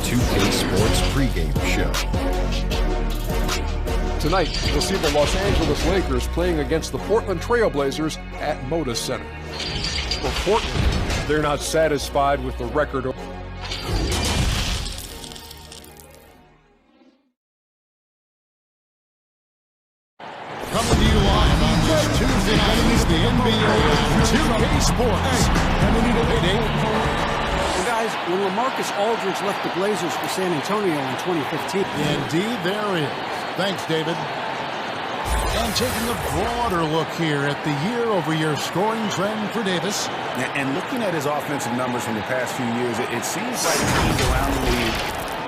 2K Sports pregame show. Tonight, we'll see the Los Angeles Lakers playing against the Portland Trail Blazers at Moda Center. For Portland, they're not satisfied with the record. Coming to you live on this Tuesday night is the NBA on 2K Sports. And we need a payday. Well, guys, when LaMarcus Aldridge left the Blazers for San Antonio in 2015. Indeed, there is. Thanks, David. And taking a broader look here at the year-over-year scoring trend for Davis. And looking at his offensive numbers from the past few years, it seems like teams around the league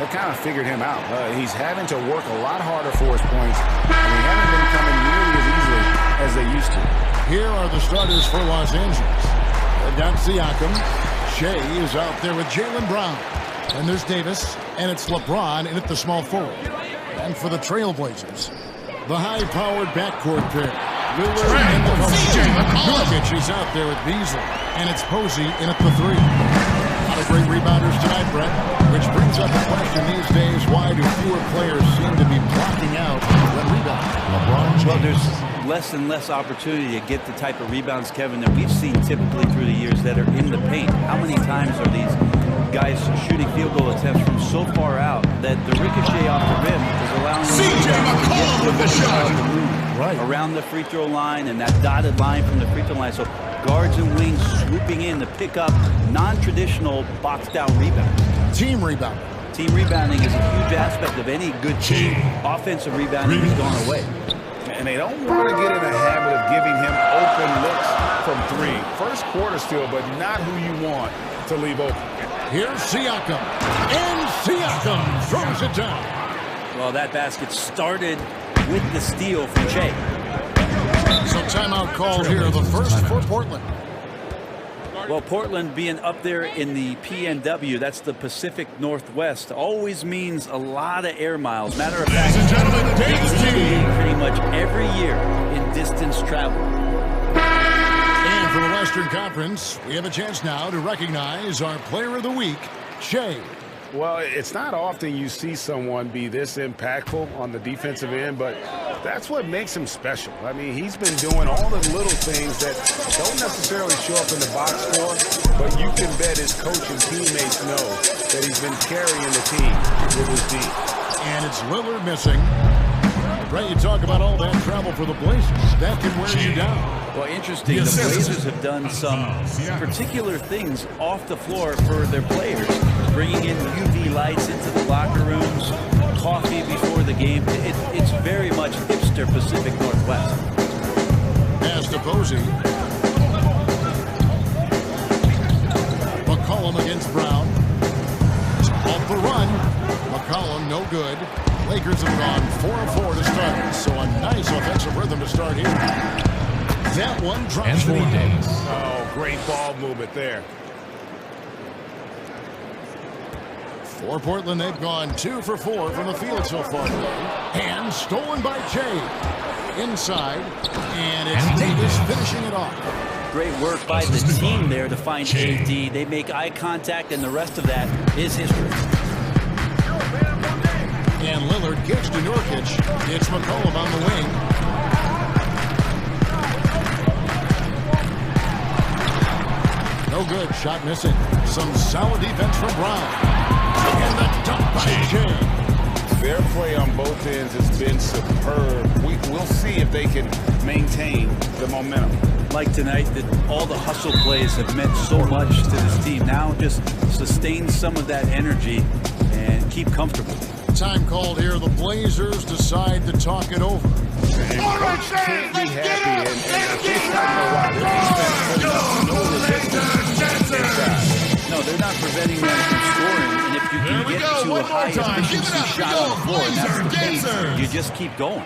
have kind of figured him out. He's having to work a lot harder for his points, and they haven't been coming nearly as easily as they used to. Here are the starters for Los Angeles. Down Siakam. Shea is out there with Jaylen Brown. And there's Davis, and it's LeBron in at the small forward. And for the Trailblazers, the high-powered backcourt pair. Lillard and Nurkic is out there with Beasley, and it's Posey in at the 3. A lot of great rebounders tonight, Brett, which brings up the question these days, why do fewer players seem to be blocking out when rebounding? LeBron James. Well, there's less and less opportunity to get the type of rebounds, Kevin, that we've seen typically through the years that are in the paint. How many times are these guys shooting field goal attempts from so far out that the ricochet off the rim is allowing them to get with the shot right around the free throw line and that dotted line from the free throw line. So guards and wings swooping in to pick up non-traditional boxed out rebounds. Team rebounding. Team rebounding is a huge aspect of any good team. Offensive rebounding has gone away. And they don't want to get in the habit of giving him open looks from 3. First quarter still, but not who you want to leave open. Here's Siakam. And Siakam throws it down. Well, that basket started with the steal from Shea. So timeout called here, the first for Portland. Well, Portland being up there in the PNW, that's the Pacific Northwest, always means a lot of air miles. Matter of fact, it's pretty much every year in distance travel. And for the Western Conference, we have a chance now to recognize our Player of the Week, Shea. Well, it's not often you see someone be this impactful on the defensive end, but that's what makes him special. I mean, he's been doing all the little things that don't necessarily show up in the box score, but you can bet his coach and teammates know that he's been carrying the team with his D. And it's Lillard missing. Ray, you talk about all that travel for the Blazers. That can wear you down. Well, interesting. The Blazers have done some particular things off the floor for their players, bringing in UV lights into the locker rooms, coffee before the game. It's very much hipster Pacific Northwest. Pass to Posey. McCollum against Brown. Off the run. McCollum no good. Lakers have gone 4-4 to start, so a nice offensive rhythm to start here. That one drops to the end. Oh, great ball movement there. For Portland, they've gone 2 for 4 from the field so far today. And stolen by Jay. Inside, and it's Davis finishing it off. Great work by the team there to find AD. They make eye contact, and the rest of that is history. And Lillard gets to Nurkic. It's McCollum on the wing. No good. Shot missing. Some solid defense from Brown. And the dunk by Jay. Their play on both ends has been superb. We'll see if they can maintain the momentum. Like tonight, that all the hustle plays have meant so much to this team. Now just sustain some of that energy and keep comfortable. Time called here. The Blazers decide to talk it over. Coach can't be happy, No, they're not preventing them from scoring. And if you can get to a high efficiency shot on the floor, and that's the case, you just keep going.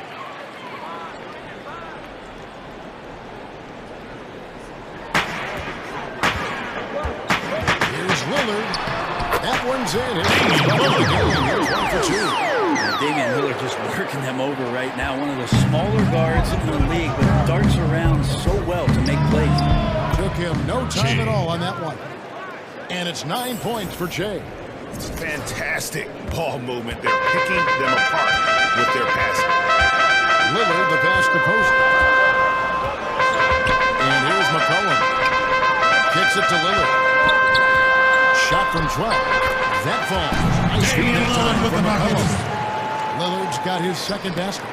Here's Lillard. That one's in. Here's 1 for 2. Damian Lillard just working them over right now. One of the smaller guards in the league, but darts around so well to make plays. Took him no time at all on that one. And it's 9 points for Jay. Fantastic ball movement. They're picking them apart with their passing. Lillard, the pass to Posey. And here's McCollum. Kicks it to Lillard. Shot from 12. That falls. Nice feed time from McCollum. Lillard's got his second basket.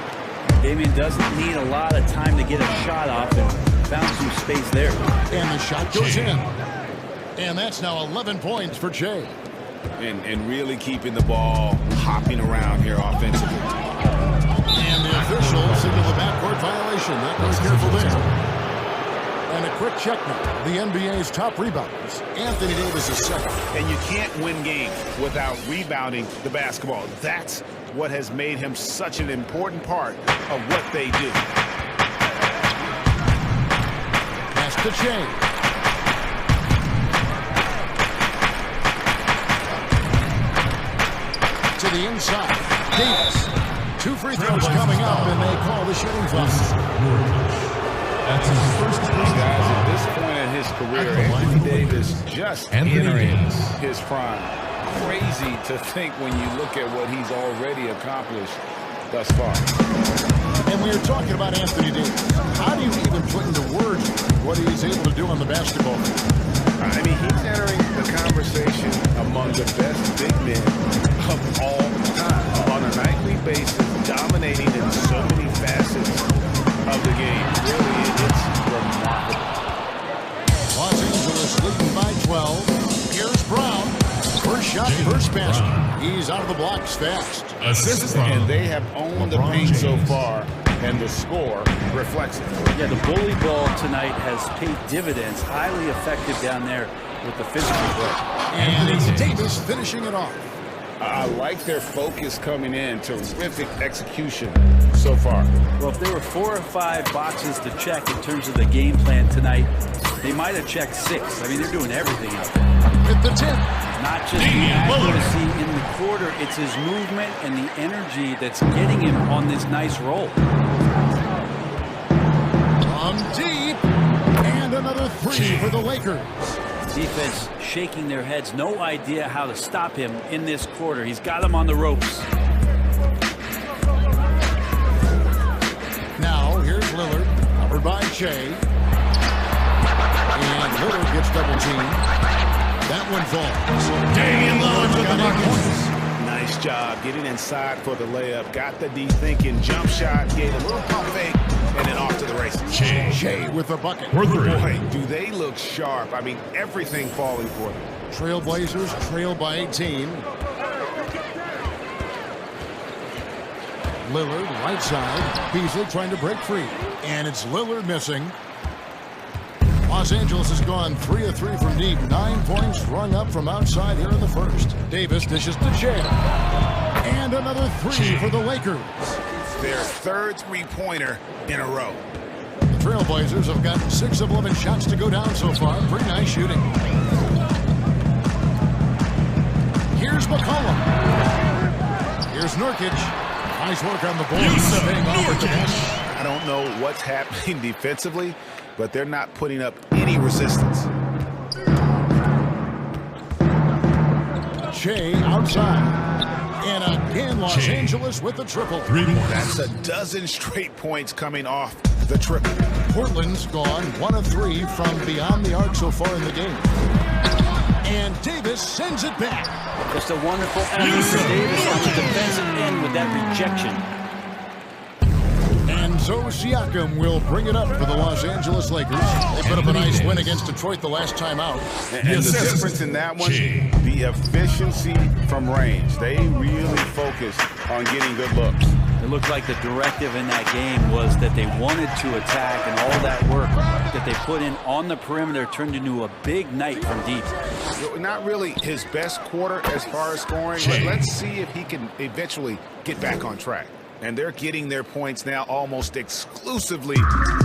Damian doesn't need a lot of time to get a shot off and found some space there. And the shot goes in. And that's now 11 points for Jay. And really keeping the ball hopping around here offensively. And the official signaled the backcourt violation. That was careful there. And a quick check now. The NBA's top rebounders. Anthony Davis is second. And you can't win games without rebounding the basketball. That's what has made him such an important part of what they do. Pass to Shea. To the inside. Davis. 2 free throws coming up, and they call the shooting foul. That's his first Guys, at this point in his career, Anthony Davis just entering his prime. Crazy to think when you look at what he's already accomplished thus far. And we are talking about Anthony Davis. How do you even put into words what he's able to do on the basketball field? I mean, he's entering the conversation among the best big men of all time on a nightly basis, dominating in so many facets of the game. Really, it's remarkable. Los Angeles leading by 12. Here's Brown. First shot, first basket. He's out of the blocks fast. And they have owned the paint so far, and the score reflects it. Yeah, the bully ball tonight has paid dividends. Highly effective down there with the physical play. And it's Davis finishing it off. I like their focus coming in. Terrific execution so far. Well, if there were 4 or 5 boxes to check in terms of the game plan tonight, they might have checked 6. I mean, they're doing everything out there. With the tip. Not just the accuracy in the quarter, it's his movement and the energy that's getting him on this nice roll. On deep. And another 3 for the Lakers. Defense shaking their heads. No idea how to stop him in this quarter. He's got him on the ropes. Now, here's Lillard. Covered by Shea. And Lillard gets double teamed. That one falls. Damian Lillard with the points. Nice job getting inside for the layup. Got the thinking jump shot. Gave a little pump fake. And then off to the races. Shea with the bucket. For 3. Boy, do they look sharp. I mean, everything falling for them. Trailblazers trail by 18. Lillard, right side. Beasley trying to break free. And it's Lillard missing. Los Angeles has gone 3 of 3 from deep. 9 points rung up from outside here in the first. Davis dishes to Shea. And another 3 for the Lakers. Their third three-pointer in a row. The Trailblazers have got 6 of 11 shots to go down so far. Pretty nice shooting. Here's McCollum. Here's Nurkic. Nice work on the board. I don't know what's happening defensively, but they're not putting up any resistance. Shea outside. And again, Los Angeles with the triple. 3 more. That's a dozen straight points coming off the triple. Portland's gone 1 of 3 from beyond the arc so far in the game. And Davis sends it back. Just a wonderful effort for Davis on the defensive end with that rejection. And so Siakam will bring it up for the Los Angeles Lakers. They put up a nice win against Detroit the last time out. And the difference in that one, the efficiency from range. They really focused on getting good looks. It looked like the directive in that game was that they wanted to attack, and all that work that they put in on the perimeter turned into a big night from deep. Not really his best quarter as far as scoring, but let's see if he can eventually get back on track. And they're getting their points now almost exclusively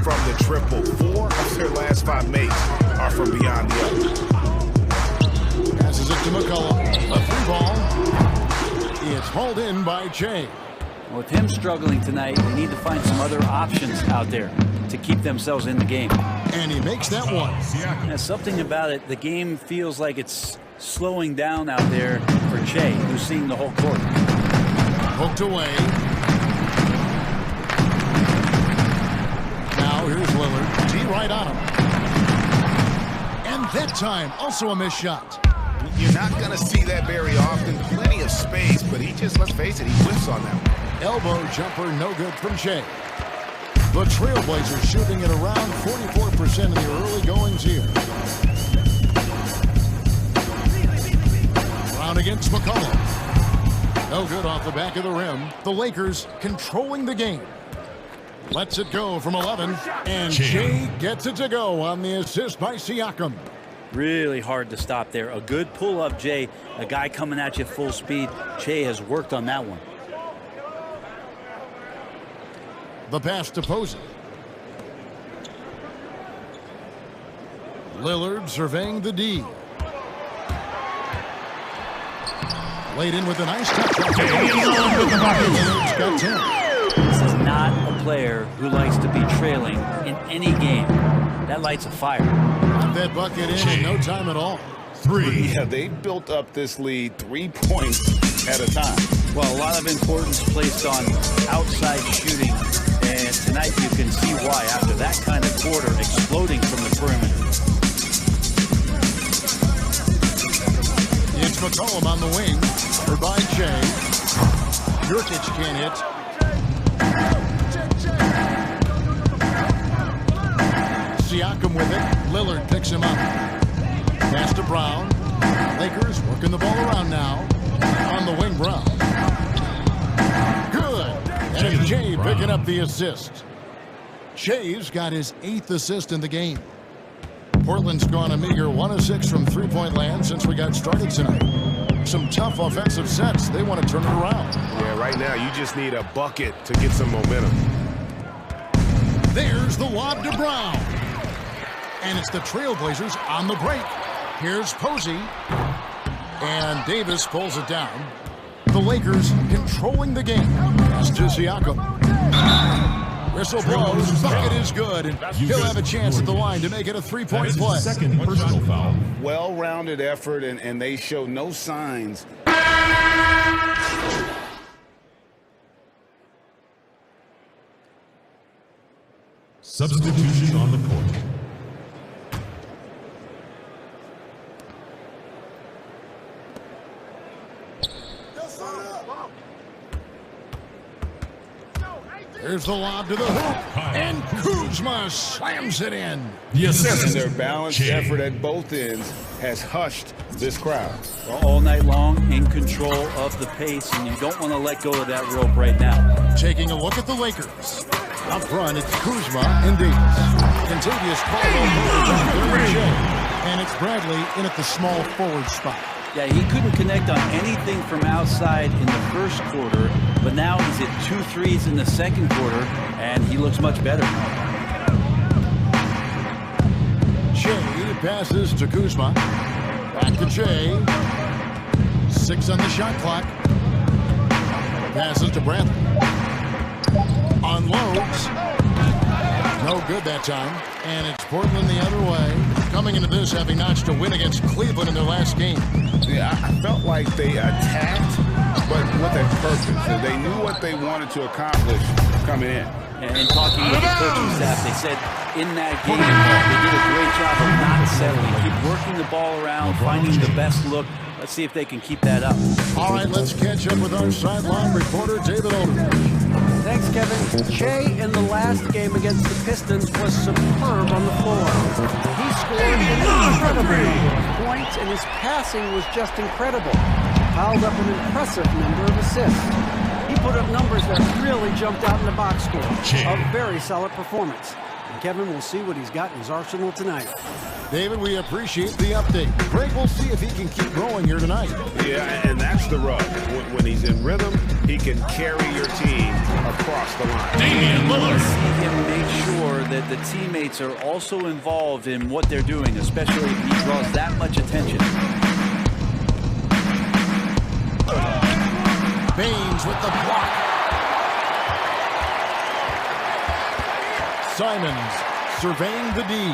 from the triple. 4 of their last 5 makes are from beyond the arc. Passes it to McCollum. A 3-ball. It's hauled in by Jay. With him struggling tonight, they need to find some other options out there to keep themselves in the game. And he makes that one. There's something about it. The game feels like it's slowing down out there for Che, who's seeing the whole court. Hooked away. Now here's Lillard. T right on him. And that time, also a missed shot. You're not going to see that very often. Plenty of space, but he just, let's face it, he whiffs on that one. Elbow jumper, no good from Shea. The Trailblazers shooting at around 44% in the early goings here. Brown against McCollum. No good off the back of the rim. The Lakers controlling the game. Lets it go from 11. And Shea gets it to go on the assist by Siakam. Really hard to stop there. A good pull-up, Jay. A guy coming at you full speed. Che has worked on that one. The pass to Posey. Lillard surveying the D. Laid in with a nice touch. Lillard's got 10. This is not a player who likes to be trailing in any game. That lights a fire. Got that bucket in no time at all. 3. Yeah, they built up this lead 3 points at a time. Well, a lot of importance placed on outside shooting. And tonight you can see why after that kind of quarter exploding from the perimeter. It's McCollum on the wing. For by Shea. Jurkic can't hit. Siakam with it. Lillard picks him up. Pass to Brown. Lakers working the ball around now. On the wing, Brown. Good. And Shea picking up the assist. Shea's got his 8th assist in the game. Portland's gone a meager 1 of 6 from three-point land since we got started tonight. Some tough offensive sets. They want to turn it around. Yeah, right now you just need a bucket to get some momentum. There's the lob to Brown. And it's the Trailblazers on the break. Here's Posey. And Davis pulls it down. The Lakers controlling the game. Pass to Siakam. Whistle blows. Bucket is good. And he'll have a chance at the line to make it a 3-point play. Second personal foul. Well-rounded effort, and they show no signs. Substitution on the court. Here's the lob to the hoop. And Kuzma slams it in. Yes, And their balanced effort at both ends has hushed this crowd. Well, all night long in control of the pace, and you don't want to let go of that rope right now. Taking a look at the Lakers. Up front, it's Kuzma and Davis. Contagious Caldwell and it's Bradley in at the small forward spot. Yeah, he couldn't connect on anything from outside in the first quarter, but now he's at 2 threes in the second quarter, and he looks much better. Shea passes to Kuzma. Back to Shea. 6 on the shot clock. Passes to Bradley. Unloads. No good that time. And it's Portland the other way. Coming into this having notched a win against Cleveland in their last game. Yeah, I felt like they attacked, but with a purpose. So they knew what they wanted to accomplish coming in. And talking with the coaching staff, they said in that game they did a great job of not settling. Keep working the ball around, finding the best look. Let's see if they can keep that up. All right, let's catch up with our sideline reporter, David Aldridge. Thanks, Kevin. Shea in the last game against the Pistons was superb on the floor. He scored an incredible number of points, and his passing was just incredible. Piled up an impressive number of assists. He put up numbers that really jumped out in the box score. A very solid performance. And Kevin will see what he's got in his arsenal tonight. David, we appreciate the update. Greg, we'll see if he can keep growing here tonight. Yeah, and that's the rub. When he's in rhythm, he can carry your team across the line. Damian Lillard. See him make sure that the teammates are also involved in what they're doing, especially if he draws that much attention. Baines with the block. Simons surveying the D.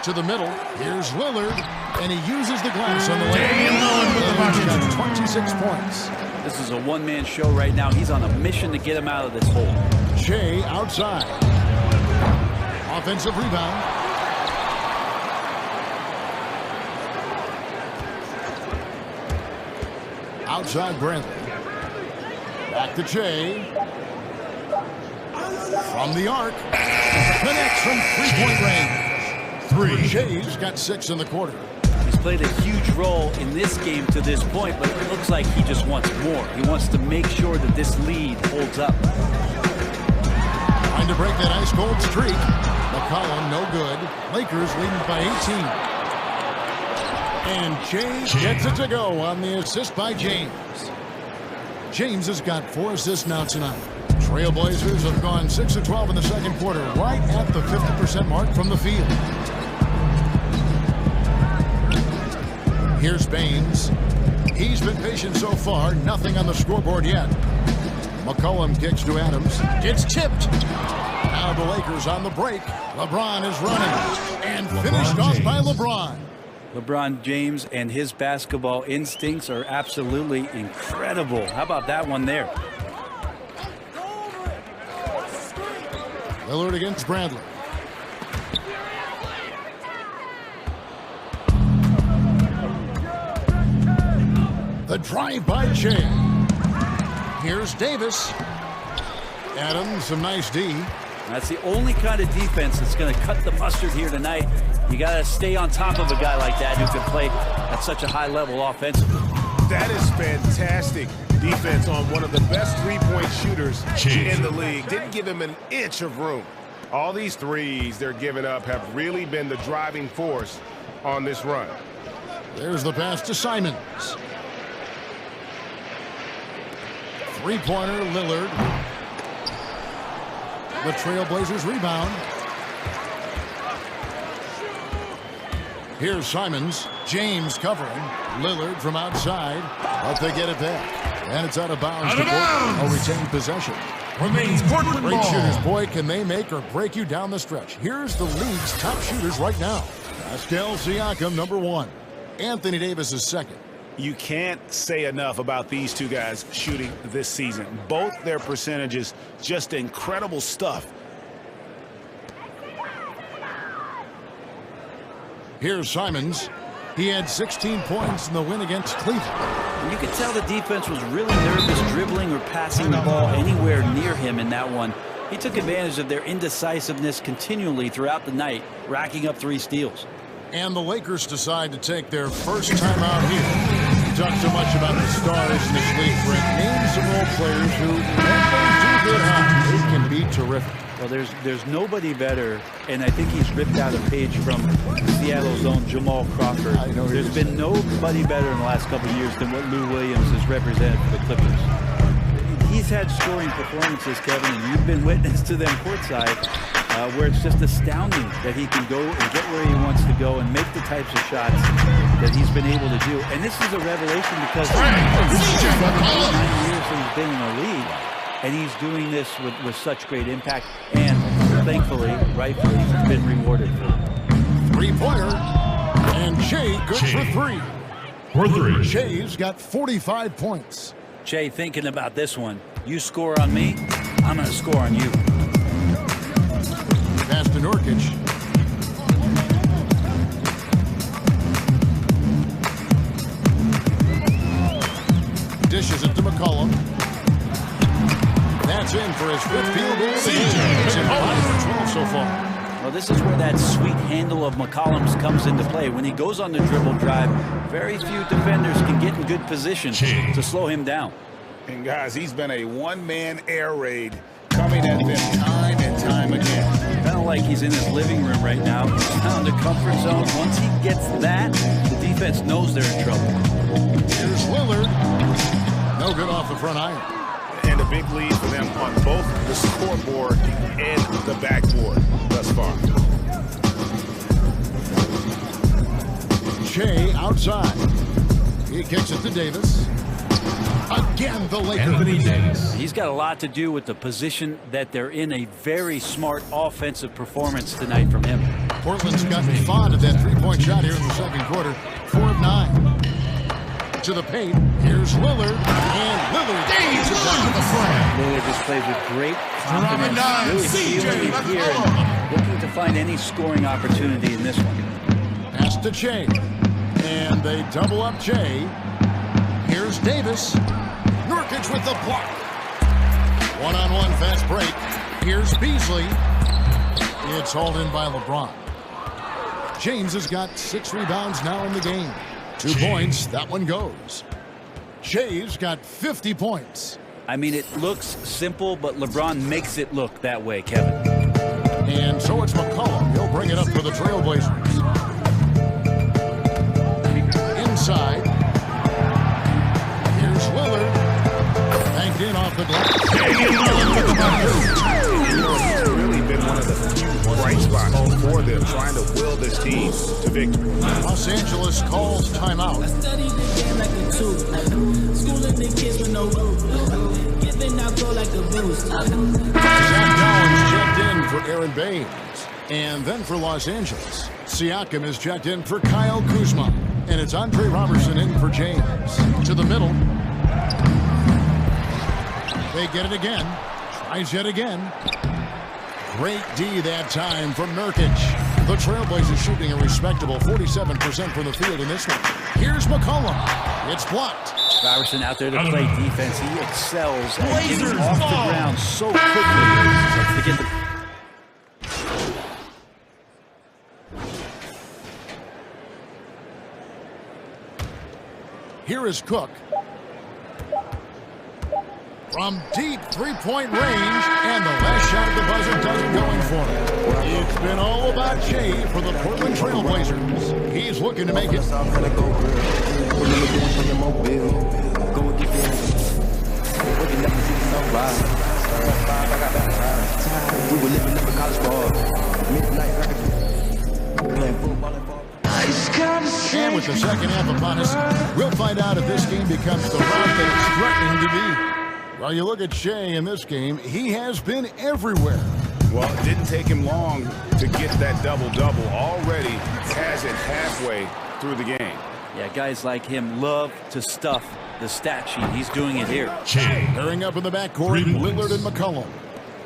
to the middle. Here's Lillard, and he uses the glass on the way. He's got 26 points. This is a one-man show right now. He's on a mission to get him out of this hole. Shea outside. Offensive rebound. Outside Bradley. Back to Shea. From the arc. Connects from three-point range. Shea's got 6 in the quarter. He's played a huge role in this game to this point, but it looks like he just wants more. He wants to make sure that this lead holds up. Trying to break that ice-cold streak. McCollum, no good. Lakers leading by 18. And James gets it to go on the assist by James. James has got 4 assists now tonight. Trailblazers have gone 6 of 12 in the second quarter, right at the 50% mark from the field. Here's Baines. He's been patient so far. Nothing on the scoreboard yet. McCollum kicks to Adams. Gets tipped. Now the Lakers on the break. LeBron is running. And finished off by LeBron. LeBron James and his basketball instincts are absolutely incredible. How about that one there? Lillard against Bradley. The drive by Shea. Here's Davis. Adams, some nice D. That's the only kind of defense that's going to cut the mustard here tonight. You got to stay on top of a guy like that who can play at such a high level offensively. That is fantastic defense on one of the best three-point shooters in the league. Didn't give him an inch of room. All these threes they're giving up have really been the driving force on this run. There's the pass to Simons. Three-pointer, Lillard. The Trailblazers rebound. Here's Simons. James covering. Lillard from outside. But they get it back. And it's out of bounds. A retained possession. Remains Portland Great ball. shooters, boy, can they make or break you down the stretch. Here's the league's top shooters right now. Pascal Siakam, number 1. Anthony Davis is second. You can't say enough about these two guys shooting this season. Both their percentages, just incredible stuff. Here's Simons. He had 16 points in the win against Cleveland. And you could tell the defense was really nervous dribbling or passing the ball anywhere near him in that one. He took advantage of their indecisiveness continually throughout the night, racking up 3 steals. And the Lakers decide to take their first time out here. We talk so much about the stars in this league, Brent. Name some role players who, when they do get hot, they can be terrific. Well, there's nobody better, and I think he's ripped out a page from Seattle's own Jamal Crawford. There's been nobody better in the last couple of years than what Lou Williams has represented for the Clippers. He's had scoring performances, Kevin, and you've been witness to them courtside, where it's just astounding that he can go and get where he wants to go and make the types of shots that he's been able to do. And this is a revelation because this is the 9 years that he's been in the league. And he's doing this with such great impact, and thankfully, rightfully, he's been rewarded for it. Three-pointer, and Shea good Shea. for 3. Shea's got 45 points. Shea thinking about this one. You score on me, I'm going to score on you. Pass to Nurkic. Dishes it to McCollum. That's in for his 5th field goal. He's in 5 for 12 so far. Well, this is where that sweet handle of McCollum's comes into play. When he goes on the dribble drive, very few defenders can get in good position to slow him down. And guys, he's been a one-man air raid coming at them time and time again. Kind of like he's in his living room right now. He's found a comfort zone. Once he gets that, the defense knows they're in trouble. Here's Lillard. No good off the front iron. And a big lead for them on both the scoreboard and the backboard thus far. Shea outside. He kicks it to Davis. Again, the Lakers. Anthony Davis. He's got a lot to do with the position that they're in. A very smart offensive performance tonight from him. Portland's gotten fond of that three-point shot here in the second quarter. 4 of 9. To the paint. Here's Lillard. And Lillard days it down to the frame. Lillard just plays with great confidence. Really feeling it here and looking to find any scoring opportunity in this one. Pass to Che. And they double up Che. Here's Davis. Nurkic with the block. One-on-one fast break. Here's Beasley. It's hauled in by LeBron. James has got 6 rebounds now in the game. 2 points. That one goes. Che's got 50 points. I mean, it looks simple, but LeBron makes it look that way, Kevin. And so it's McCollum. He'll bring it up for the Trailblazers. Inside. Here's Lillard. Banked in off the glass. It's really been one of the few bright spots for them, trying to will this team to victory. Los Angeles calls timeout. I studied the game like a tooth. Schooling the kids with no roof. Giving out go like a boost. Zach Downs checked in for Aaron Baines. And then for Los Angeles, Siakam is checked in for Kyle Kuzma. And it's Andre Robertson in for James. To the middle. They get it again. Tries yet again. Great D that time from Nurkic. The Trailblazers shooting a respectable 47% from the field in this one. Here's McCollum. It's blocked. Robertson out there to play defense. He excels at getting off the ground so quickly. To get the Here is Cook. From deep three-point range, and the last shot at the buzzer doesn't go in for him. It's been all about Che for the Portland Trailblazers. He's looking to make it. And with the second half upon us, we'll find out if this game becomes the rout that it's threatening to be. Well, you look at Che in this game, he has been everywhere. Well, it didn't take him long to get that double-double. Already has it halfway through the game. Yeah, guys like him love to stuff the stat sheet. He's doing it here. Pairing up in the backcourt, Lillard and McCollum.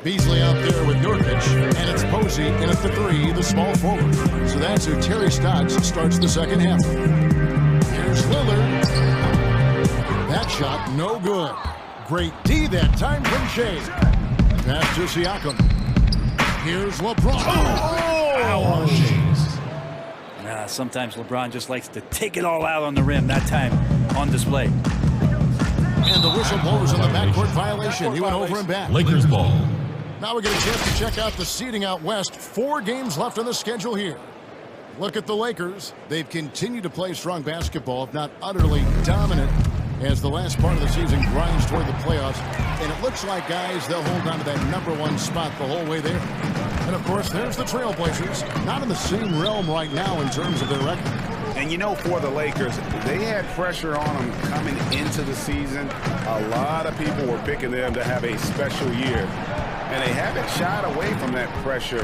Beasley out there with Nurkic, and it's Posey in at the 3, the small forward. So that's who Terry Stotts starts the second half. Here's Lillard. That shot, no good. Great D that time from Che. Pass to Siakam. Here's LeBron. Sometimes LeBron just likes to take it all out on the rim. That time on display. And the whistle blows on the backcourt violation. He went over and back. Lakers ball. Now we get a chance to check out the seeding out west. 4 games left on the schedule here. Look at the Lakers. They've continued to play strong basketball, if not utterly dominant, as the last part of the season grinds toward the playoffs. And it looks like, guys, they'll hold on to that #1 spot the whole way there. And, of course, there's the Trailblazers. Not in the same realm right now in terms of their record. And, you know, for the Lakers, they had pressure on them coming into the season. A lot of people were picking them to have a special year. And they haven't shied away from that pressure.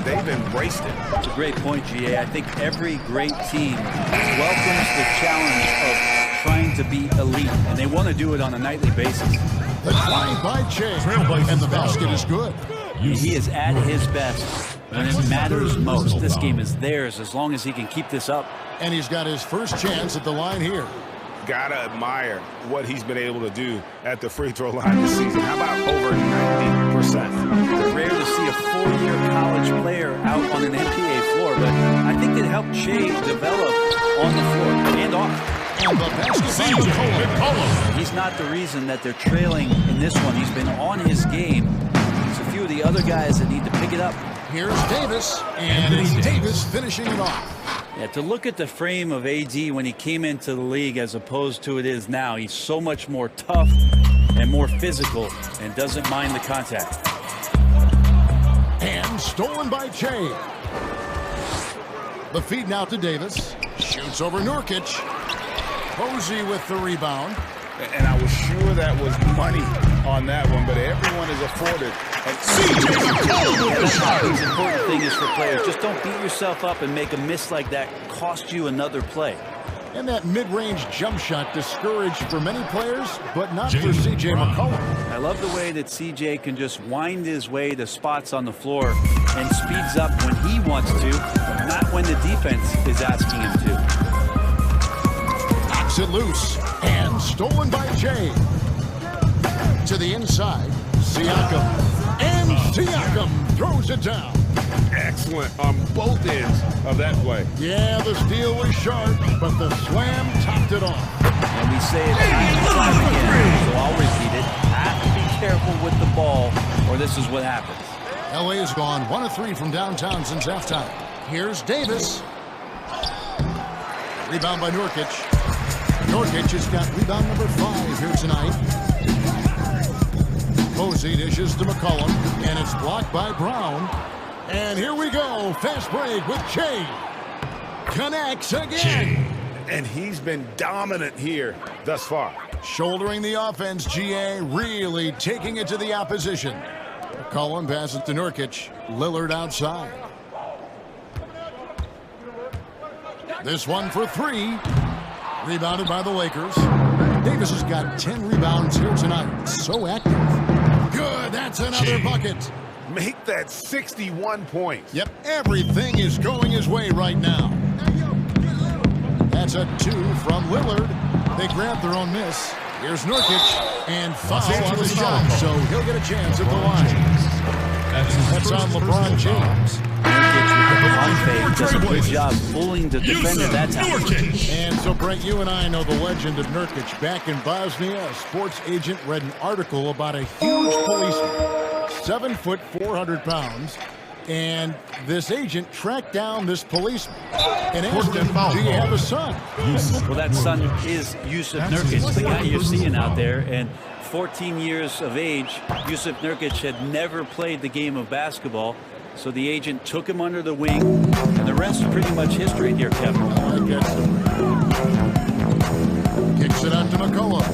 They've embraced it. It's a great point, GA. I think every great team welcomes the challenge of trying to be elite, and they want to do it on a nightly basis. The drive by Che, and the basket is good. He is at his best when it matters most. This game is theirs as long as he can keep this up. And he's got his first chance at the line here. Gotta admire what he's been able to do at the free throw line this season. How about over 90%? It's rare to see a full-year college player out on an NBA floor, but I think it helped Che develop on the floor and off. And the basket by McCollum. He's not the reason that they're trailing in this one. He's been on his game. There's a few of the other guys that need to pick it up. Here's Davis, and it's Davis finishing it off. Yeah, to look at the frame of AD when he came into the league as opposed to it is now, he's so much more tough and more physical and doesn't mind the contact. And stolen by Che. The feed now to Davis. Shoots over Nurkic. Posey with the rebound. And I was sure that was money on that one, but everyone is afforded. The important thing is for players, just don't beat yourself up and make a miss like that cost you another play. And that mid-range jump shot discouraged for many players, but not for C.J. McCollum. I love the way that C.J. can just wind his way to spots on the floor and speeds up when he wants to, not when the defense is asking him to. Knocks it loose, and stolen by Jay. To the inside, Siakam. And Siakam throws it down. Excellent on both ends of that play. Yeah, the steal was sharp, but the slam topped it off. And we say it time and time again, so I'll repeat it. Have to be careful with the ball, or this is what happens. LA has gone 1 of 3 from downtown since halftime. Here's Davis. Rebound by Nurkic. Nurkic has got rebound number 5 here tonight. Posey dishes to McCollum, and it's blocked by Brown. And here we go. Fast break with Che. Connects again. And he's been dominant here thus far. Shouldering the offense, GA really taking it to the opposition. McCollum passes to Nurkic. Lillard outside. This one for 3. Rebounded by the Lakers. Davis has got 10 rebounds here tonight. So active. Good. That's another bucket. Make that 61 points. Yep, everything is going his way right now. That's a 2 from Lillard. They grab their own miss. Here's Nurkic, and foul on the shot, so he'll get a chance at the line. That's on LeBron James. Nurkic does a good job fooling the defender that time. And so, Brent, you and I know the legend of Nurkic. Back in Bosnia, a sports agent read an article about a huge policeman. 7 foot, 400 pounds, and this agent tracked down this policeman and asked him, do you have a son? Well, that son is Yusuf Nurkic, the guy you're seeing out there, and 14 years of age, Yusuf Nurkic had never played the game of basketball, so the agent took him under the wing, and the rest is pretty much history here, Kevin. Kicks it out to McCullough.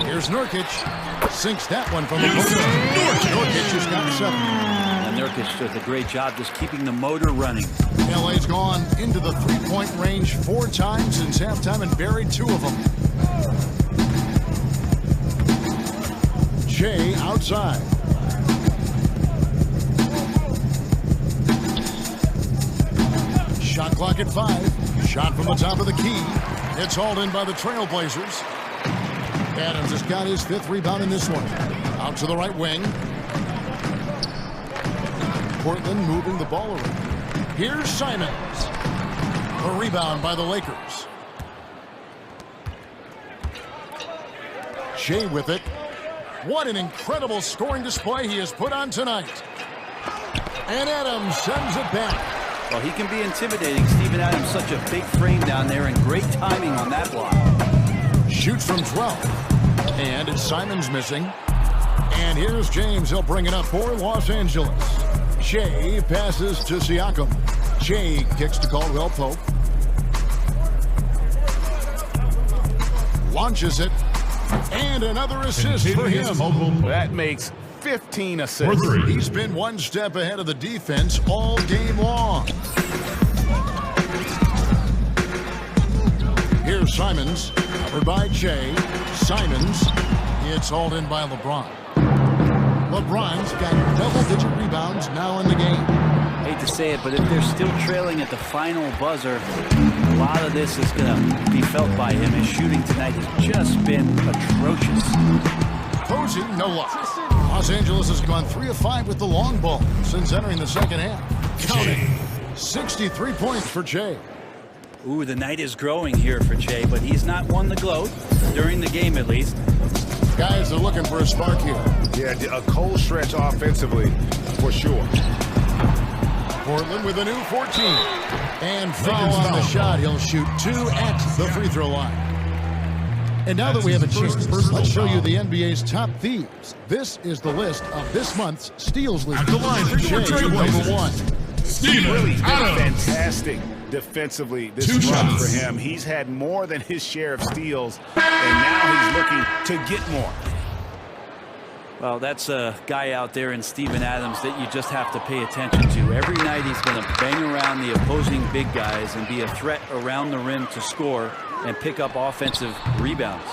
Here's Nurkic. Sinks that one from the post. Nurkic has got 7. And Nurkic does a great job just keeping the motor running. LA's gone into the 3-point range 4 times since halftime and buried 2 of them. Shea outside. Shot clock at 5. Shot from the top of the key. It's hauled in by the Trailblazers. Adams has got his 5th rebound in this one. Out to the right wing. Portland moving the ball around. Here's Simons. A rebound by the Lakers. Shea with it. What an incredible scoring display he has put on tonight. And Adams sends it back. Well, he can be intimidating. Steven Adams, such a big frame down there, and great timing on that block. Shoots from 12. And it's Simons missing. And here's James. He'll bring it up for Los Angeles. Shea passes to Siakam. Shea kicks to Caldwell Pope. Launches it. And another assist for him. That makes 15 assists. He's been one step ahead of the defense all game long. Here's Simons. Covered by Che. Simons. It's hauled in by LeBron. LeBron's got double-digit rebounds now in the game. Hate to say it, but if they're still trailing at the final buzzer, a lot of this is going to be felt by him. His shooting tonight has just been atrocious. Posey, no luck. Los Angeles has gone 3 of 5 with the long ball since entering the second half. Counting 63 points for Che. Ooh, the night is growing here for Che, but he's not won the gloat, during the game at least. Guys are looking for a spark here. Yeah, a cold stretch offensively, for sure. Portland with a new 14. And foul on the shot. He'll shoot 2 at the free throw line. And now that we have a chance, let's show you the NBA's top thieves. This is the list of this month's steals leader. At the line for your Shea, number 1. Really been fantastic defensively this run for him. He's had more than his share of steals, and now he's looking to get more. Well, that's a guy out there in Steven Adams that you just have to pay attention to. Every night he's going to bang around the opposing big guys and be a threat around the rim to score and pick up offensive rebounds.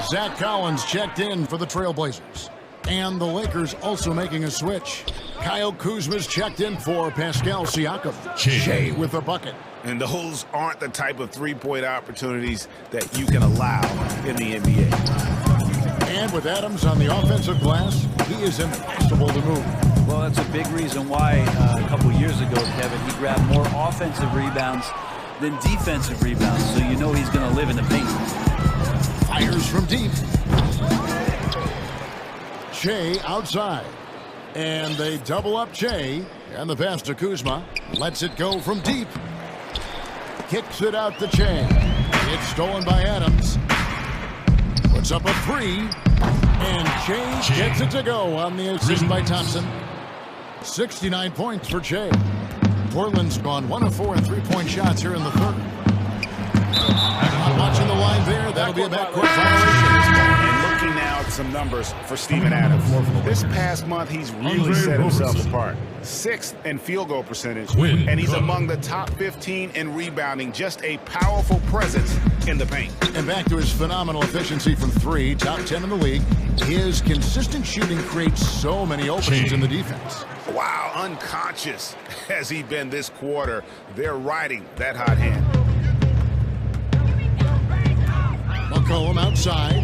Zach Collins checked in for the Trailblazers. And the Lakers also making a switch. Kyle Kuzma's checked in for Pascal Siakam. Shea with a bucket. And those aren't the type of three-point opportunities that you can allow in the NBA. And with Adams on the offensive glass, he is impossible to move. Well, that's a big reason why a couple years ago, Kevin, he grabbed more offensive rebounds than defensive rebounds, so you know he's going to live in the paint. Fires from deep. Shea outside. And they double up Shea. And the pass to Kuzma. Lets it go from deep. Kicks it out to Shea. It's stolen by Adams. Puts up a three. And Shea gets it to go on the assist by Thompson. 69 points for Shea. Portland's gone 1 of 4 in three-point shots here in the third. Watching the line there, that'll be a backcourt violation. And looking now at some numbers for Steven Adams. This past month, he's really set himself apart. 6th in field goal percentage, and he's among the top 15 in rebounding. Just a powerful presence in the paint. And back to his phenomenal efficiency from three, top 10 in the league. His consistent shooting creates so many openings in the defense. Wow, unconscious has he been this quarter. They're riding that hot hand. McCollum outside.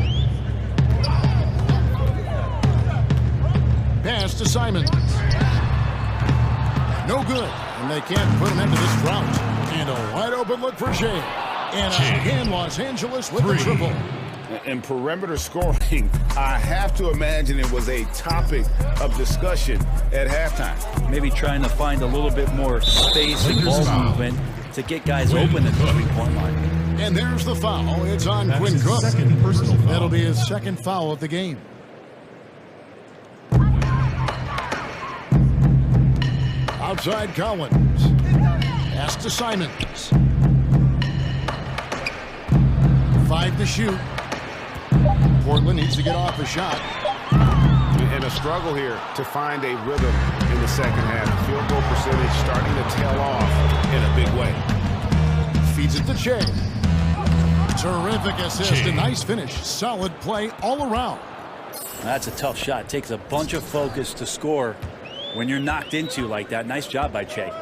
Pass to Simons. No good. And they can't put an end to this drought. And a wide open look for Shea. And again, Los Angeles with the triple. And perimeter scoring, I have to imagine it was a topic of discussion at halftime. Maybe trying to find a little bit more space and ball movement to get guys open at the three-point line. And there's the foul. It's on Quinn Cook. That'll be his second foul of the game. Outside Collins. Pass to Simons. 5 to shoot. Portland needs to get off a shot. And a struggle here to find a rhythm in the second half. Field goal percentage starting to tail off in a big way. Feeds it to Shea. Terrific assist. A nice finish. Solid play all around. That's a tough shot. It takes a bunch of focus to score when you're knocked into like that. Nice job by Shea.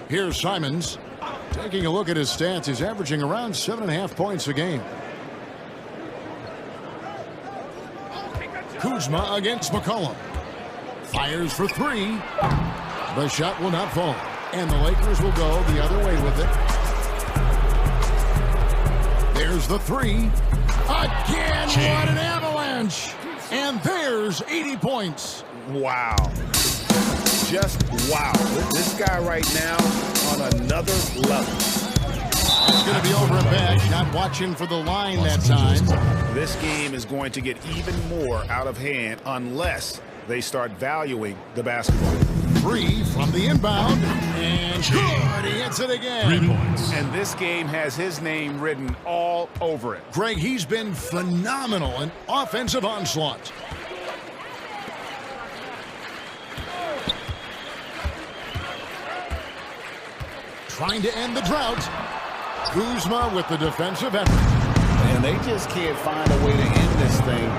Here's Simons. Taking a look at his stats, he's averaging around 7.5 points a game. Kuzma against McCollum. Fires for three. The shot will not fall. And the Lakers will go the other way with it. There's the three. Again, what an avalanche. And there's 80 points. Wow. Just wow. This guy right now on another level. It's going to be over and back. Not watching for the line that time. This game is going to get even more out of hand unless they start valuing the basketball. Three from the inbound. And good. He hits it again. 3 points. And this game has his name written all over it. Greg, he's been phenomenal in offensive onslaught. Trying to end the drought. Kuzma with the defensive effort. And they just can't find a way to end this thing.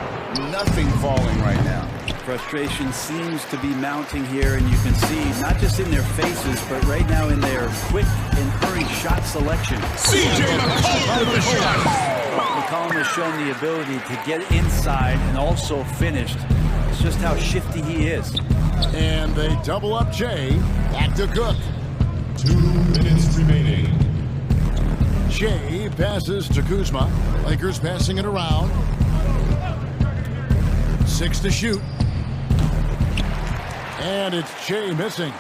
Nothing falling right now. Frustration seems to be mounting here, and you can see not just in their faces, but right now in their quick and hurried shot selection. CJ McCollum with the shot. McCollum has shown the ability to get inside and also finished. It's just how shifty he is. And they double up Shea. Back to Cook. 2 minutes remaining. Shea passes to Kuzma. Lakers passing it around. 6 to shoot. And it's Shea missing.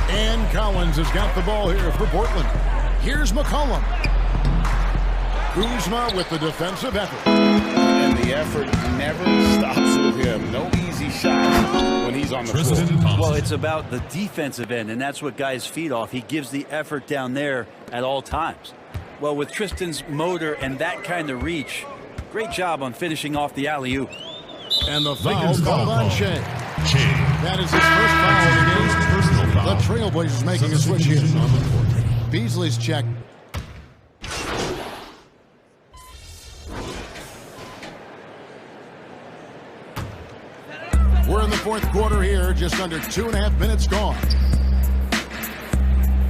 And Collins has got the ball here for Portland. Here's McCollum. Kuzma with the defensive effort. And the effort never stops with him. No easy easy shots when he's on the floor. Well, it's about the defensive end, and that's what guys feed off. He gives the effort down there at all times. Well, with Tristan's motor and that kind of reach, great job on finishing off the alley-oop. And the foul called on Shea. That is his first foul of the game. Personal foul. The Trailblazers making a switch here. Beasley's check. We're in the fourth quarter here, just under 2.5 minutes gone.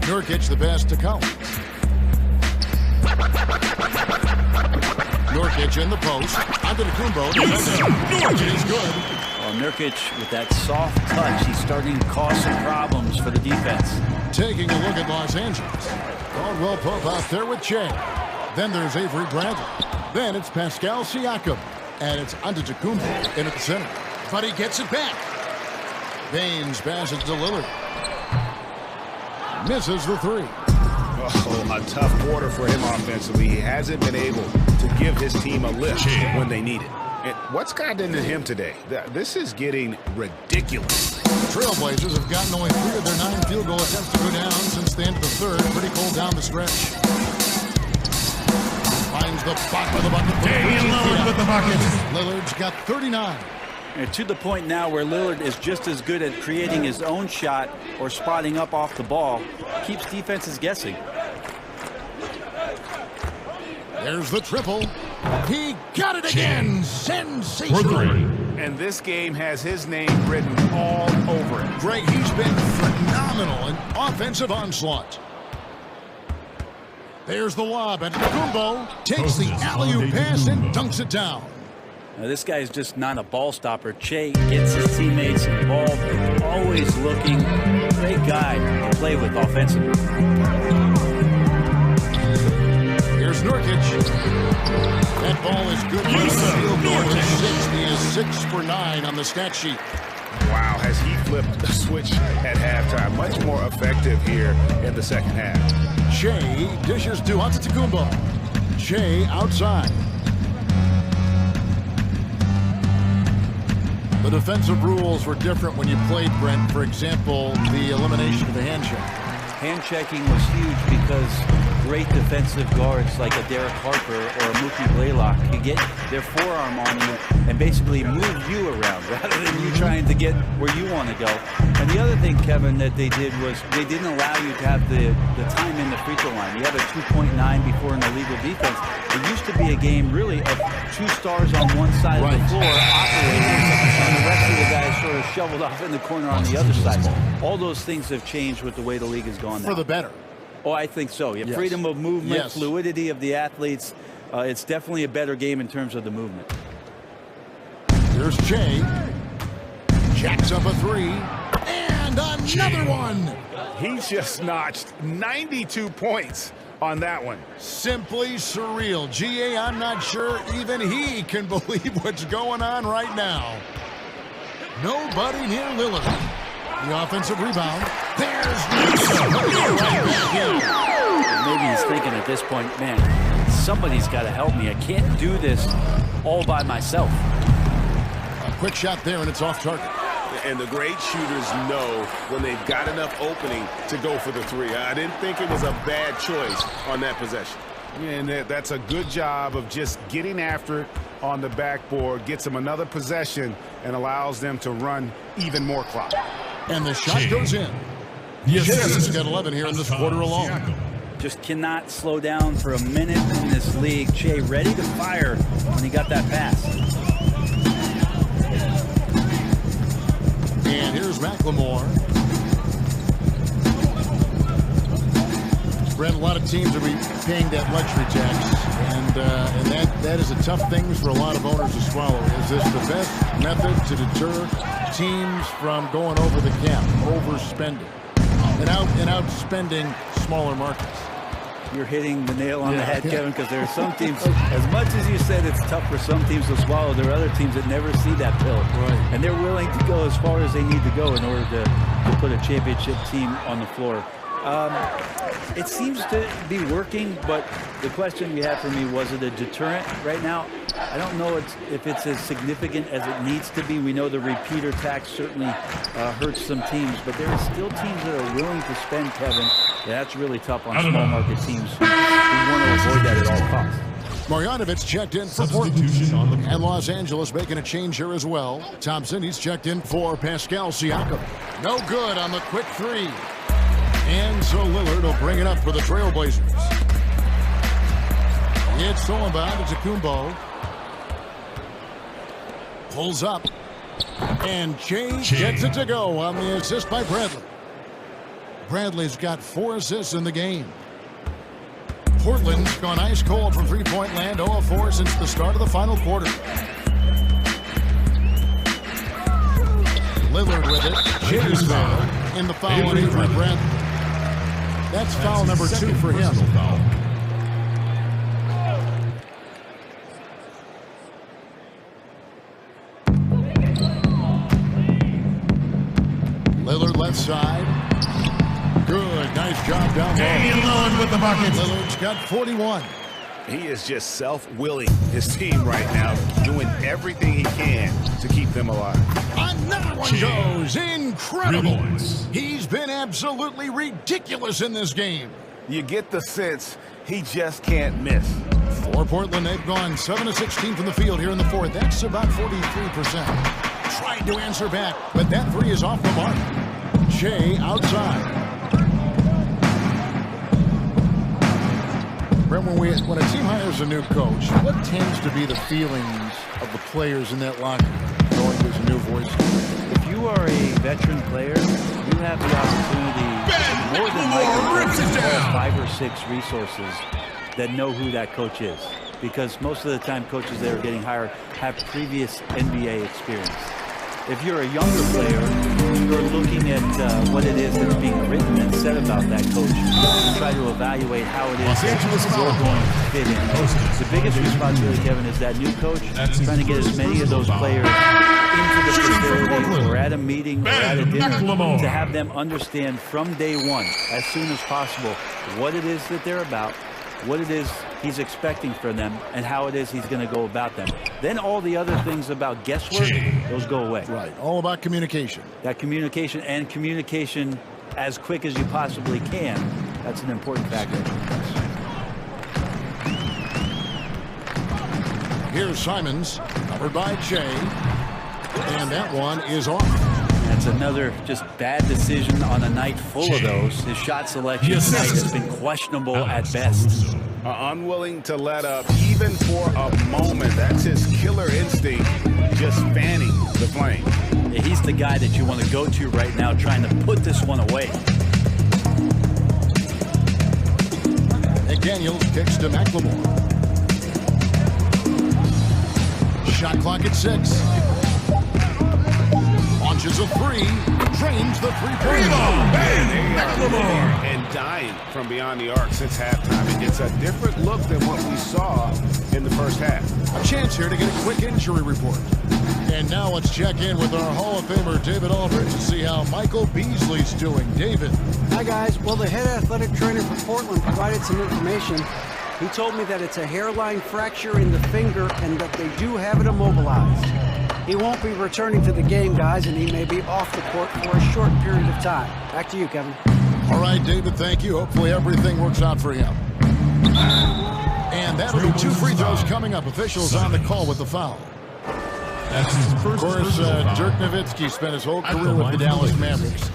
Nurkic the pass to Collins. Nurkic in the post. Onto the Kumbo. Nurkic is good. Well, Nurkic, with that soft touch, he's starting to cause some problems for the defense. Taking a look at Los Angeles. Caldwell Pope out there with Shea. Then there's Avery Bradley. Then it's Pascal Siakam. And it's Antetokounmpo in at the center. But he gets it back. Baines passes to Lillard. Misses the three. Oh, a tough quarter for him offensively. He hasn't been able to give his team a lift when they need it. And what's gotten into him today? This is getting ridiculous. Trailblazers have gotten only 3 of their 9 field goal attempts to go down since the end of the third. Pretty cold down the stretch. Finds the bottom of the bucket. Lillard with the bucket. Lillard's got 39. And to the point now where Lillard is just as good at creating his own shot or spotting up off the ball. Keeps defenses guessing. There's the triple. He got it again. Sensational. And this game has his name written all over it. Greg, he's been phenomenal in offensive onslaught. There's the lob, and Kumbo takes the alley-oop pass and dunks it down. Now, this guy is just not a ball stopper. Shea gets his teammates involved, always looking. Great guy to play with offensively. Here's Nurkic. That ball is good. Field goal is 6. He is 6 for 9 on the stat sheet. Wow, has he flipped the switch at halftime? Much more effective here in the second half. Shea dishes to Antetokounmpo. Shea outside. The defensive rules were different when you played, Brent. For example, the elimination of the hand check. Hand checking was huge because great defensive guards like a Derek Harper or a Mookie Blaylock could get their forearm on you and basically move you around rather than you trying to get where you want to go. And the other thing, Kevin, that they did was they didn't allow you to have the time in the free throw line. You have a 2.9 before an illegal defense. It used to be a game really of 2 stars on one side of the floor operating, and the rest of the guys sort of shoveled off in the corner on the other side. All those things have changed with the way the league has gone now. For the better. Oh, I think so. Yeah, yes. Freedom of movement, yes. Fluidity of the athletes. It's definitely a better game in terms of the movement. Here's Shea. Jacks up a 3. And another one. He's just notched 92 points on that one. Simply surreal. GA, I'm not sure even he can believe what's going on right now. Nobody near Lillard. The offensive rebound. There's Maybe he's thinking at this point, man, somebody's got to help me. I can't do this all by myself. A quick shot there, and it's off target. And the great shooters know when they've got enough opening to go for the 3. I didn't think it was a bad choice on that possession. And that's a good job of just getting after it on the backboard, gets them another possession, and allows them to run even more clock. And the shot goes in. Shea's got 11 here in this quarter alone. Just cannot slow down for a minute in this league. Shea ready to fire when he got that pass. And here's McLemore. Brent, a lot of teams will be paying that luxury tax, and that is a tough thing for a lot of owners to swallow. Is this the best method to deter teams from going over the cap, overspending, and outspending smaller markets? You're hitting the nail on the head, Kevin, because there are some teams, as much as you said it's tough for some teams to swallow, there are other teams that never see that pill. Right. And they're willing to go as far as they need to go in order to put a championship team on the floor. It seems to be working, but the question you have for me, was it a deterrent? Right now, I don't know if it's as significant as it needs to be. We know the repeater tax certainly hurts some teams, but there are still teams that are willing to spend, Kevin. That's really tough on small market teams who want to avoid that at all costs. Marjanovic checked in for Portland. And Los Angeles making a change here as well. Thompson, he's checked in for Pascal Siakam. No good on the quick three. And so Lillard will bring it up for the Trailblazers. It's all about Kumbo. Pulls up. And Chase gets it to go on the assist by Bradley. Bradley's got 4 assists in the game. Portland's gone ice cold from three-point land, 0 of 4 since the start of the final quarter. Lillard with it. Chase foul in the foul on Avery Bradley. That's foul number 2 for him. Lillard left side. Good, nice job down low. Lillard with the bucket. Lillard's got 41. He is just self-willing his team right now, doing everything he can to keep them alive. Another one goes. Incredible. He's been absolutely ridiculous in this game. You get the sense he just can't miss. For Portland, they've gone 7 of 16 from the field here in the fourth. That's about 43%. Tried to answer back, but that three is off the mark. Shea outside. When a team hires a new coach, what tends to be the feelings of the players in that locker room, knowing there's a new voice? If you are a veteran player, you have the opportunity more than likely to have 5 or 6 resources that know who that coach is. Because most of the time coaches that are getting hired have previous NBA experience. If you're a younger player, you're looking at what it is that's being written and said about that coach to try to evaluate how it is that you're going to fit in. The biggest responsibility, Kevin, is that new coach trying to get as many of those players into the facility or at a meeting or at a dinner to have them understand from day one, as soon as possible, what it is that they're about, what it is he's expecting from them, and how it is he's going to go about them. Then all the other things about guesswork, those go away. Right, all about communication. That communication, and communication as quick as you possibly can, that's an important factor. Here's Simons, covered by Shea, and that one is off. That's another just bad decision on a night full of those. His shot selection tonight has been questionable at best. Unwilling to let up even for a moment. That's his killer instinct, just fanning the flame. Yeah, he's the guy that you want to go to right now, trying to put this one away. McDaniels kicks to McLemore. Shot clock at 6. Launches a 3, drains the three-point line. And dying from beyond the arc since halftime. It's a different look than what we saw in the first half. A chance here to get a quick injury report. And now let's check in with our Hall of Famer, David Aldridge, to see how Michael Beasley's doing. David. Hi, guys. Well, the head athletic trainer for Portland provided some information. He told me that it's a hairline fracture in the finger and that they do have it immobilized. He won't be returning to the game, guys, and he may be off the court for a short period of time. Back to you, Kevin. All right, David, thank you. Hopefully everything works out for him. And that'll be 2 free throws coming up. Officials on the call with the foul. Of course, Dirk Nowitzki spent his whole career with the Dallas Mavericks.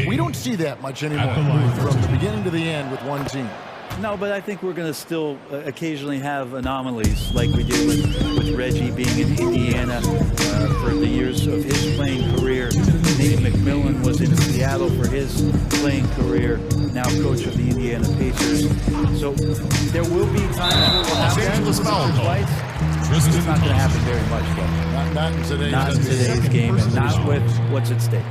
We don't see that much anymore from the beginning to the end with one team. No, but I think we're going to still occasionally have anomalies like we did with Reggie being in Indiana for the years of his playing career. Nate McMillan was in Seattle for his playing career, now coach of the Indiana Pacers. So there will be times where we'll have that twice. It's not going to happen very much, though. Not in today's game, and not with what's at stake.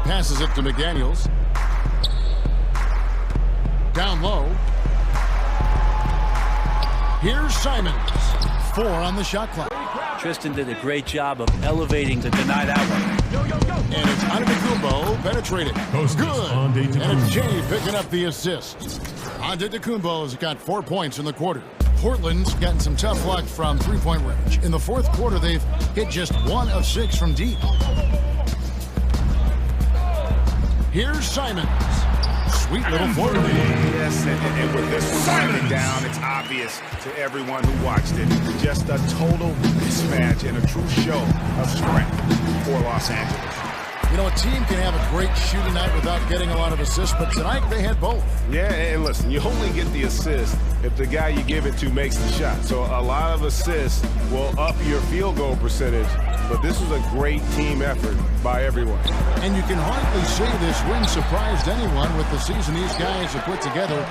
Passes it to McDaniels. Down low. Here's Simons. 4 on the shot clock. Tristan did a great job of elevating to deny that one. And it's Antetokounmpo penetrated. Good. And it's Jay picking up the assist. Antetokounmpo has got 4 points in the quarter. Portland's gotten some tough luck from three-point range. In the fourth quarter, they've hit just 1 of 6 from deep. Here's Simons. Sweet little forward. Yes, and with this one winding down, it's obvious to everyone who watched it. Just a total mismatch and a true show of strength for Los Angeles. You know, a team can have a great shooting night without getting a lot of assists, but tonight they had both. Yeah, and listen, you only get the assist if the guy you give it to makes the shot. So a lot of assists will up your field goal percentage, but this was a great team effort by everyone. And you can hardly say this win surprised anyone with the season these guys have put together.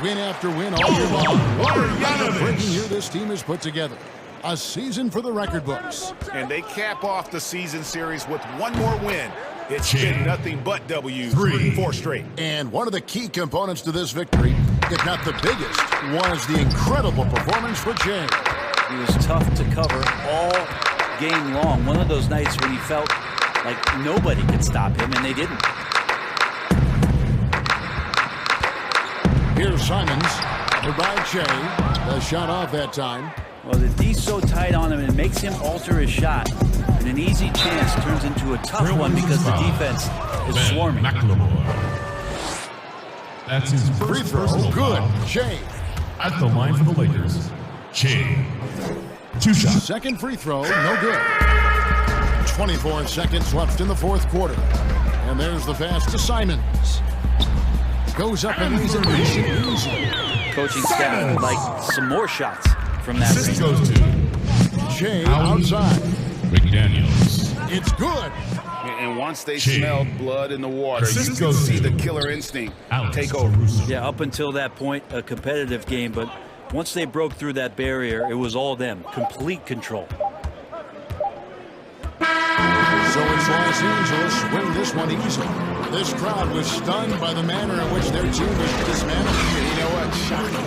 Win after win all year long. What a breaking year this team has put together. A season for the record books. And they cap off the season series with one more win. It's been nothing but W's, 4 straight. And one of the key components to this victory, if not the biggest, was the incredible performance for Jay. He was tough to cover all game long. One of those nights when he felt like nobody could stop him, and they didn't. Here's Simons. By Jay. The shot off that time. Well, the D's so tight on him, it makes him alter his shot. And an easy chance turns into a tough one because the defense is swarming. That's his Free first throw. personal Good. foul. Jay. At the line for the Lakers, Jay. 2 shots. Second free throw. No good. 24 seconds left in the fourth quarter. And there's the pass to Simons. Goes up and lays it easy. Coaching staff would like some more shots from that Assist range. goes to Jay outside. McDaniels. It's good. And once they Jay. smelled blood in the water, you Assist can goes see to the killer instinct Alex take over. Caruso. Yeah, up until that point, a competitive game, but once they broke through that barrier, it was all them. Complete control. So it's Los Angeles win this one easily. This crowd was stunned by the manner in which their team was dismantled. You know what? Shocking.